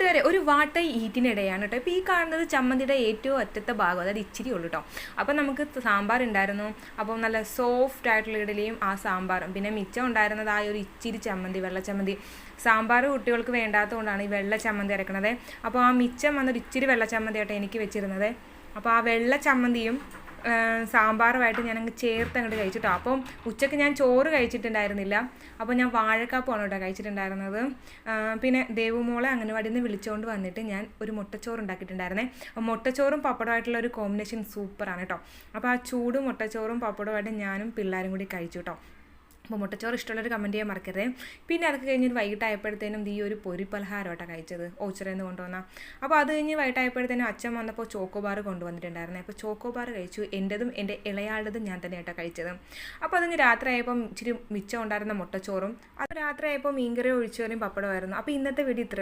കൂട്ടുകാരെ ഒരു വാട്ട ഈറ്റിനിടെയാണ് കേട്ടോ. ഇപ്പോൾ ഈ കാണുന്നത് ചമ്മന്തിയുടെ ഏറ്റവും അറ്റത്തെ ഭാഗം, അതായത് ഇച്ചിരി ഉള്ളൂ കേട്ടോ. അപ്പം നമുക്ക് സാമ്പാർ ഉണ്ടായിരുന്നു, അപ്പം നല്ല സോഫ്റ്റ് ആയിട്ടുള്ള ഇഡലിയും ആ സാമ്പാറും, പിന്നെ മിച്ചം ഉണ്ടായിരുന്നത് ആ ഒരു ഇച്ചിരി ചമ്മന്തി, വെള്ള ചമ്മന്തി. സാമ്പാർ കുട്ടികൾക്ക് വേണ്ടാത്തതുകൊണ്ടാണ് ഈ വെള്ള ചമ്മന്തി അരക്കണത്. അപ്പോൾ ആ മിച്ചം വന്നൊരു ഇച്ചിരി വെള്ള ചമ്മന്തി ആയിട്ട് എനിക്ക് വെച്ചിരുന്നത്. അപ്പോൾ ആ വെള്ള ചമ്മന്തിയും സാമ്പാറുമായിട്ട് ഞാനങ്ങ് ചേർത്ത് അങ്ങോട്ട് കഴിച്ചിട്ടോ. അപ്പം ഉച്ചയ്ക്ക് ഞാൻ ചോറ് കഴിച്ചിട്ടുണ്ടായിരുന്നില്ല, അപ്പോൾ ഞാൻ വാഴക്കാപ്പമാണ് കേട്ടോ കഴിച്ചിട്ടുണ്ടായിരുന്നത്. പിന്നെ ദേവുമോളെ അംഗനവാടിയിൽ നിന്ന് വിളിച്ചുകൊണ്ട് വന്നിട്ട് ഞാൻ ഒരു മുട്ടച്ചോറ് ഉണ്ടാക്കിയിട്ടുണ്ടായിരുന്നേ. അപ്പോൾ മുട്ടച്ചോറും പപ്പടമായിട്ടുള്ള ഒരു കോമ്പിനേഷൻ സൂപ്പറാണ് കേട്ടോ. അപ്പോൾ ആ ചൂട് മുട്ടച്ചോറും പപ്പടമായിട്ട് ഞാനും പിള്ളേരും കൂടി കഴിച്ചു കേട്ടോ. അപ്പോൾ മുട്ടച്ചോറ് ഇഷ്ടമുള്ളൊരു കമൻറ്റ് ചെയ്യാൻ മറക്കരുത്. പിന്നെ അതൊക്കെ കഴിഞ്ഞൊരു വൈകിട്ടായപ്പോഴത്തേനും ഈ ഒരു പൊരി പലഹാരമായിട്ടാണ് കഴിച്ചത്, ഓച്ചിറയിൽ നിന്ന് കൊണ്ടുവന്നാൽ. അപ്പോൾ അത് കഴിഞ്ഞ് വൈകിട്ടായപ്പോഴത്തേനും അച്ഛൻ വന്നപ്പോൾ ചോക്കോബാർ കൊണ്ടുവന്നിട്ടുണ്ടായിരുന്നേ. അപ്പോൾ ചോക്കോബാർ കഴിച്ചു. എൻ്റെതും എൻ്റെ ഇളയാളുടേതും ഞാൻ തന്നെയായിട്ടാണ് കഴിച്ചത്. അപ്പോൾ അതിന് രാത്രി ആയപ്പം ഇച്ചിരി മിച്ചം ഉണ്ടായിരുന്ന മുട്ടച്ചോറും, അത് രാത്രി ആയപ്പോൾ മീൻകറി ഒഴിച്ചുകറിയും പപ്പടമായിരുന്നു. അപ്പോൾ ഇന്നത്തെ വീഡിയോ ഇത്ര.